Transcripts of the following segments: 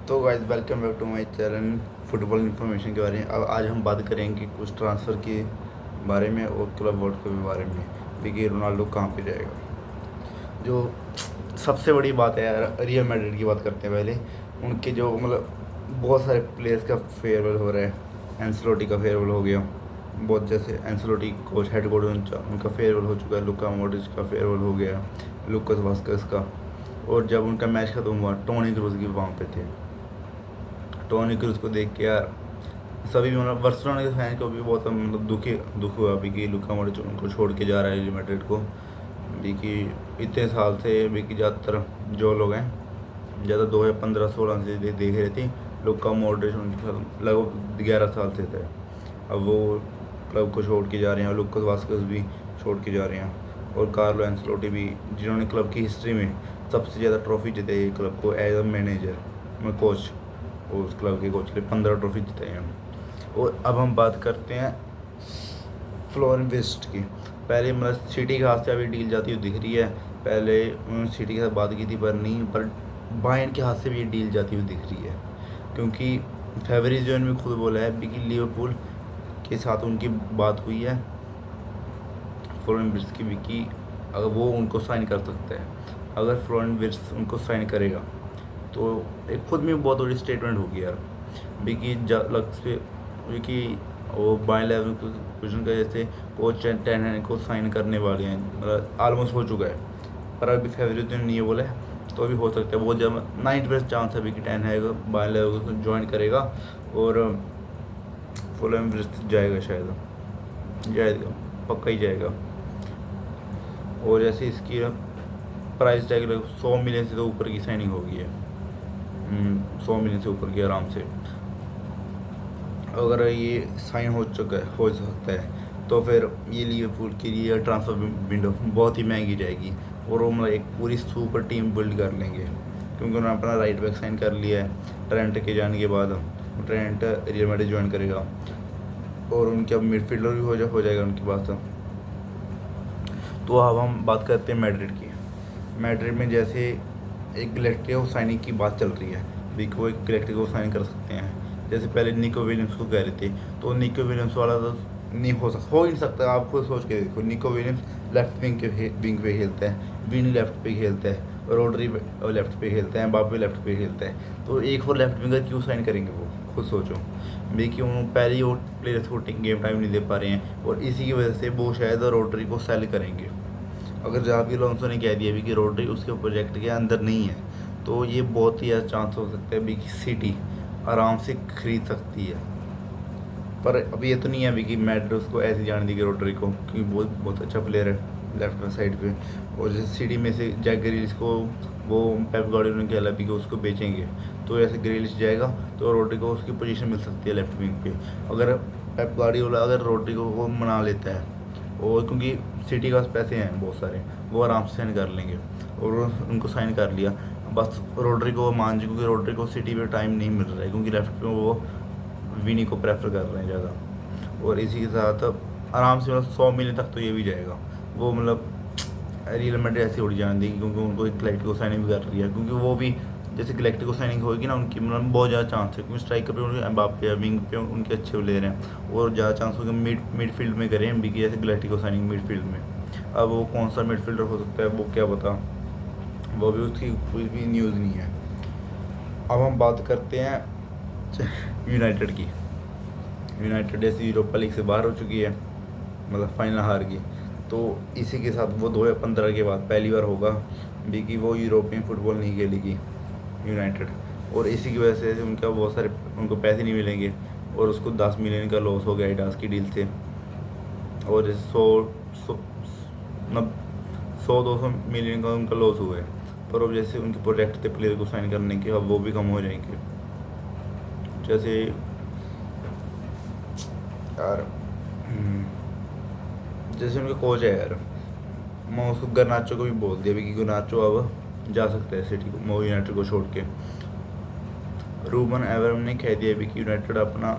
तो guys welcome back to my channel football information के बारे में। अब आज हम बात करेंगे कुछ ट्रांसफ़र के बारे में और क्लब वर्ल्ड के बारे में। देखिए रोनाल्डो कहाँ पे जाएगा। जो सबसे बड़ी बात है यार, रियल मैड्रिड की बात करते हैं पहले। उनके जो मतलब बहुत सारे प्लेयर्स का फेयरवेल हो रहा है। एंसेलोटी का फेयरवेल हो गया, बहुत जैसे एंसेलोटी कोच हेड कोच उनका फेयरवेल हो चुका है। लुका मॉड्रिच का फेयरवेल हो गया, लुकास वास्केस का। और जब उनका मैच खत्म हुआ टोनी क्रूज भी वहाँ पे थे। टोनी क्रूज को देख के यार सभी मतलब बार्सिलोना के फैन को भी बहुत मतलब दुख हुआ अभी कि लुका मॉड्रिच उनको छोड़ के जा रहा है रियल मैड्रिड को। अभी कि इतने साल से अभी कि ज़्यादातर जो लोग हैं ज़्यादा 2015-16 से देख रहे थे लुका मॉड्रिच उनके साथ लगभग 11 साल से थे। अब वो क्लब को छोड़ के जा रहे हैं और लुकास वास्केस भी छोड़ के जा रहे हैं। और कार्लो एंसेलोटी भी, जिन्होंने क्लब की हिस्ट्री में सबसे ज़्यादा ट्रॉफी जिताई क्लब को एज अ मैनेजर में कोच, और उस क्लब के कोच के 15 ट्रॉफी जिताई हैं। और अब हम बात करते हैं फ्लोरेंस विर्ट्ज की। पहले मतलब सिटी के हाथ से अभी डील जाती हुई दिख रही है। पहले उन्होंने सिटी के साथ बात की थी पर बायर्न के हाथ से भी ये डील जाती हुई दिख रही है, क्योंकि फेब्रिज़ियो ने भी खुद बोला है कि लिवरपूल के साथ उनकी बात हुई है फ्लोरेंस विर्ट्ज की भी कि अगर वो उनको साइन कर सकता है। अगर फ्लोरेंस विर्ट्ज उनको साइन करेगा तो एक खुद में बहुत बड़ी स्टेटमेंट होगी यार। बिकी लग से बिकी वो बाय लेवल पोजिशन का जैसे कोच टेन हैग को साइन करने वाले हैं, मतलब ऑलमोस्ट हो चुका है। पर अभी फेब्रिज़ियो ने नहीं बोला है, तो अभी हो सकता है वो जब 90% चांस है कि टेन हैग बाय लेवल को ज्वाइन करेगा और फुलहैम विर्ट्ज जाएगा, शायद जाएगा, पक्का ही जाएगा। और जैसे इसकी प्राइस टैग 100 मिलियन से तो ऊपर की साइनिंग होगी है। 100 मिलियन से ऊपर की आराम से। अगर ये साइन हो सकता है तो फिर ये लिवरपूल के लिए ट्रांसफ़र विंडो बहुत ही महंगी जाएगी। और वो मतलब एक पूरी सुपर टीम बिल्ड कर लेंगे, क्योंकि उन्होंने अपना राइट बैक साइन कर लिया है ट्रेंट के जाने के बाद। ट्रेंट रियल मैड्रिड ज्वाइन करेगा और उनके अब मिडफील्डर भी हो जाएगा उनके पास। तो अब हम बात करते हैं मैड्रिड की। मैड्रिड में जैसे एक गैलेक्टिको साइनिंग की बात चल रही है, वो एक गैलेक्टिको साइन कर सकते हैं। जैसे पहले निको विलियम्स को कह रहे थे, तो निको विलियम्स वाला तो नहीं हो ही नहीं सकता। आप खुद सोच के देखो, निको विलियम्स लेफ्ट विंग पे खेलता है, विनी लेफ्ट पे खेलता है, रोड्री लेफ्ट पे खेलता है, एम्बापे लेफ्ट पे खेलता है। तो एक और लेफ्ट विंगर क्यों साइन करेंगे वो, खुद सोचो। क्यों पहले ही वो प्लेयर्स को गेम टाइम नहीं दे पा रहे हैं, और इसी की वजह से वो शायद रोड्री को सेल करेंगे। अगर जावी अलोंसो ने कह दिया भी कि रोड्री उसके प्रोजेक्ट के अंदर नहीं है, तो ये बहुत ही चांस हो सकता है भी कि सिटी आराम से खरीद सकती है। पर अभी ये तो नहीं है अभी कि मैड्रिड उसको ऐसे जान देगी रोड्री को, क्योंकि बहुत अच्छा प्लेयर है लेफ्ट साइड पे। और जैसे सिटी में से जैक ग्रिलिश को वो पेप गार्डियोला ने कहला भी कि उसको बेचेंगे, तो ऐसे ग्रिलिश जाएगा तो रोड्री को उसकी पोजीशन मिल सकती है लेफ्ट विंग पे। अगर पेप गार्डियोला अगर रोड्री को मना लेता है, और क्योंकि सिटी के पास पैसे हैं बहुत सारे, वो आराम से साइन कर लेंगे। और उनको साइन कर लिया, बस रोड्री को मान जी, क्योंकि रोड्री को सिटी पे टाइम नहीं मिल रहा है, क्योंकि लेफ्ट पे वो विनी को प्रेफर कर रहे हैं ज़्यादा। और इसी के साथ आराम से मतलब 100 मिलियन तक तो ये भी जाएगा। वो मतलब रियल मैड्रिड ऐसी उड़ी जाने देगी, क्योंकि उनको एक गैलेक्टिको साइनिंग भी कर रही है, क्योंकि वो भी जैसे गैलेक्टिको साइनिंग होगी ना उनकी, मतलब बहुत ज़्यादा चांस है, क्योंकि स्ट्राइकर पे उनके एम्बापे विंग पे उनके अच्छे प्लेयर हैं। और ज़्यादा चांस होगा मिडफील्ड में करें भी कि जैसे गैलेक्टिको साइनिंग मिडफील्ड में। अब वो कौन सा मिडफील्डर हो सकता है वो क्या पता, वो भी उसकी कोई भी न्यूज़ नहीं है। अब हम बात करते हैं यूनाइटेड की। यूनाइटेड जैसे यूरोपा लीग से बाहर हो चुकी है, मतलब फाइनल हार गई। तो इसी के साथ वो 2015 के बाद पहली बार होगा भी कि वो यूरोपियन फुटबॉल नहीं खेलेगी यूनाइटेड। और इसी की वजह से उनका बहुत सारे उनको पैसे नहीं मिलेंगे, और उसको 10 मिलियन का लॉस हो गया एडास की डील से। और जैसे 100-200 मिलियन का उनका लॉस हुआ है। पर अब जैसे उनके प्रोजेक्ट थे प्लेयर को साइन करने के, अब वो भी कम हो जाएंगे। जैसे यार जैसे उनके कोच है यार, मैं उसको गर्नाचो को भी बोल दिया कि गर्नाचो अब जा सकता है सिटी को, वो यूनाइटेड को छोड़ के। रूबन एवरम ने कह दिया भी कि यूनाइटेड अपना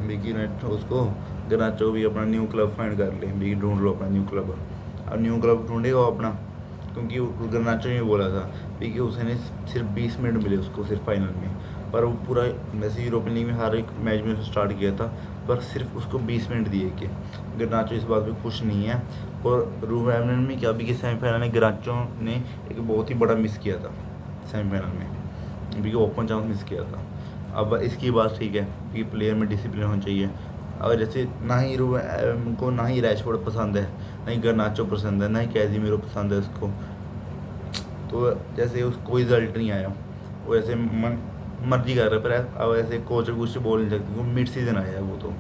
यूनाइटेड उसको गर्नाचो भी अपना न्यू क्लब फाइंड कर ले, भी ढूंढ लो अपना न्यू क्लब। अब न्यू क्लब ढूंढेगा वो अपना, क्योंकि गर्नाचो ने बोला था भी कि उसने सिर्फ 20 मिनट मिले उसको सिर्फ फाइनल में, पर वो पूरा वैसे यूरोपियन लीग में हर एक मैच में उसने स्टार्ट किया था, पर सिर्फ उसको 20 मिनट दिए कि गर्नाचो इस बात पे खुश नहीं है। और रूवन में क्या भी कि सेमीफाइनल में गर्नाचो ने एक बहुत ही बड़ा मिस किया था सेमीफाइनल में, भी ओपन चांस मिस किया था। अब इसकी बात ठीक है कि प्लेयर में डिसिप्लिन होना चाहिए। अगर जैसे ना ही रूवन को ना ही रैशफोर्ड पसंद है, ना ही गर्नाचो पसंद है, ना ही कैज़िमीरो पसंद है उसको, तो जैसे उसको कोई रिजल्ट नहीं आया, वो ऐसे मर्जी कर रहा है। पर अब ऐसे कोच कुछ बोल नहीं सकते क्योंकि मिड सीजन आया है वो, तो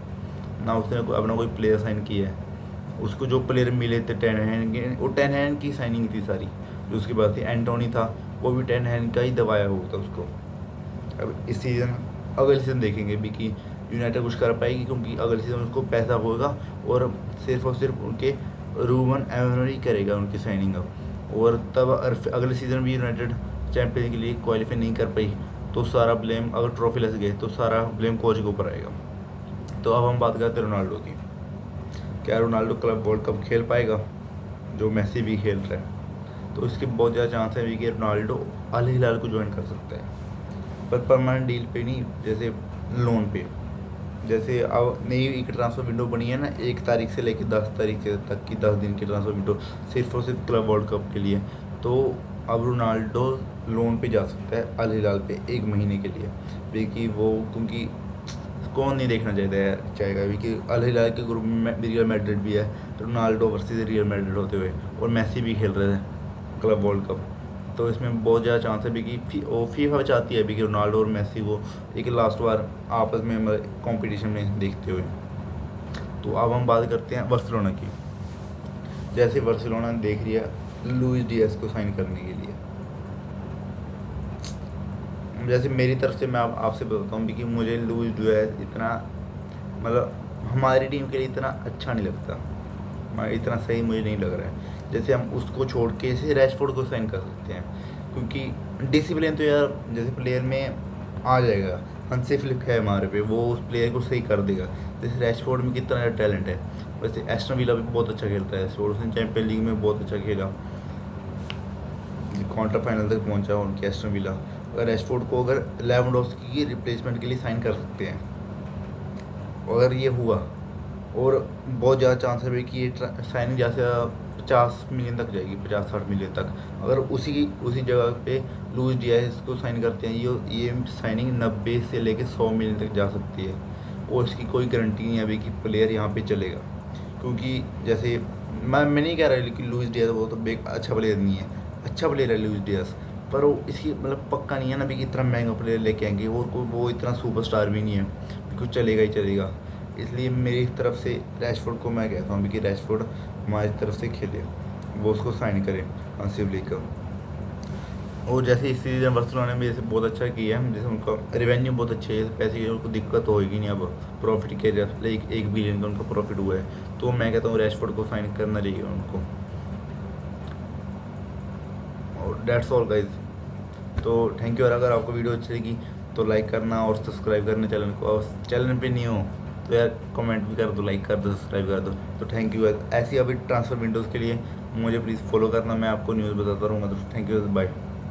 ना उसने अपना कोई प्लेयर साइन किया है। उसको जो प्लेयर मिले थे 10 हैंड के, वो 10 हैंड की साइनिंग थी सारी। जो उसके बाद थी एंटोनी था, वो भी 10 हैंड का ही दबाया हुआ था उसको। अब इस सीज़न अगले सीज़न देखेंगे भी कि यूनाइटेड कुछ कर पाएगी, क्योंकि अगले सीज़न उसको पैसा होगा और सिर्फ उनके रूवन एमरी करेगा उनकी साइनिंग अब। और तब अगले सीज़न भी यूनाइटेड चैंपियन के लिए क्वालिफाई नहीं कर पाई, तो सारा ब्लेम, अगर ट्रॉफी लेस गए तो सारा ब्लेम कोच के ऊपर आएगा। तो अब हम बात करते हैं रोनाल्डो की। क्या रोनाल्डो क्लब वर्ल्ड कप खेल पाएगा, जो मेसी भी खेल रहा है? तो इसके बहुत ज़्यादा चांस है भी कि रोनाल्डो अल हिलाल को ज्वाइन कर सकता है, पर परमानेंट डील पे नहीं, जैसे लोन पे। जैसे अब नई एक ट्रांसफ़र विंडो बनी है ना, 1 तारीख से लेकर 10 तारीख तक की 10 दिन की ट्रांसफ़र विंडो, सिर्फ और सिर्फ क्लब वर्ल्ड कप के लिए। तो अब रोनाल्डो लोन पे जा सकता है अल हिलाल पे 1 महीने के लिए, क्योंकि वो क्योंकि कौन नहीं देखना चाहेगा कि अल हिलाल के ग्रुप में रियल मैड्रिड भी है, रोनाल्डो वर्सेस रियल मैड्रिड होते हुए, और मेसी भी खेल रहे थे क्लब वर्ल्ड कप। तो इसमें बहुत ज़्यादा चांस है भी कि वो फीफा चाहती है भी कि रोनाल्डो और मेसी को एक लास्ट बार आपस में कंपटीशन में देखते हुए। तो अब हम बात करते हैं बार्सिलोना की। जैसे बार्सिलोना ने देख लिया लुइस डियाज को साइन करने के लिए, जैसे मेरी तरफ से मैं आपसे बताता हूँ कि मुझे लुइस डियाज इतना मतलब हमारी टीम के लिए इतना अच्छा नहीं लगता, इतना सही मुझे नहीं लग रहा है। जैसे हम उसको छोड़ के इसे रैशफोर्ड को साइन कर सकते हैं, क्योंकि डिसिप्लिन तो यार जैसे प्लेयर में आ जाएगा। हंसी फ्लिक है हमारे पे, वो उस प्लेयर को सही कर देगा। जैसे रैशफोर्ड में कितना टैलेंट है, वैसे एस्टन विला भी बहुत अच्छा खेलता है, उसने चैंपियन लीग में बहुत अच्छा खेला, क्वार्टर फाइनल तक पहुंचा उनके एस्टन विला। अगर रैशफोर्ड को अगर लेवेंडोव्स्की की रिप्लेसमेंट के लिए साइन कर सकते हैं, अगर ये हुआ, और बहुत ज़्यादा चांस है कि ये साइनिंग जैसे 50 मिलियन तक जाएगी, 50-60 मिलियन तक। अगर उसी जगह पे लुइस डियाज को साइन करते हैं, ये साइनिंग 90 से लेकर 100 मिलियन तक जा सकती है। और इसकी कोई गारंटी नहीं है अभी कि प्लेयर यहाँ पे चलेगा, क्योंकि जैसे मैं नहीं कह रहा कि लुइस डियाज वो तो अच्छा प्लेयर नहीं है, अच्छा प्लेयर है लुइस डियाज, पर वो इसकी मतलब पक्का नहीं है ना भी कि इतना महंगा प्लेयर लेके आएंगे, और वो इतना सुपरस्टार भी नहीं है कि कुछ चलेगा ही चलेगा। इसलिए मेरी तरफ से रैशफोर्ड को मैं कहता हूँ कि रैशफोर्ड हमारी तरफ से खेले, वो उसको साइन करे हंसी लीग का। और जैसे इस सीज़न बार्सिलोना ने जैसे बहुत अच्छा किया है, जैसे उनका रेवेन्यू बहुत अच्छे है, पैसे की उनको दिक्कत होगी नहीं। अब प्रॉफिट के जैसे 1 बिलियन का उनका प्रॉफिट हुआ है, तो मैं कहता हूँ रैशफोर्ड को साइन करना चाहिए उनको। और डेट्स ऑल गाइज। तो थैंक यू। और अगर आपको वीडियो अच्छी लगी तो लाइक करना और सब्सक्राइब करना चैनल को, और चैनल पे नहीं हो तो यार कमेंट भी कर दो, लाइक कर दो, सब्सक्राइब कर दो। तो थैंक यू। ऐसी अभी ट्रांसफ़र विंडोज़ के लिए मुझे प्लीज़ फॉलो करना, मैं आपको न्यूज़ बताता रहूँगा। तो थैंक यू, बाय।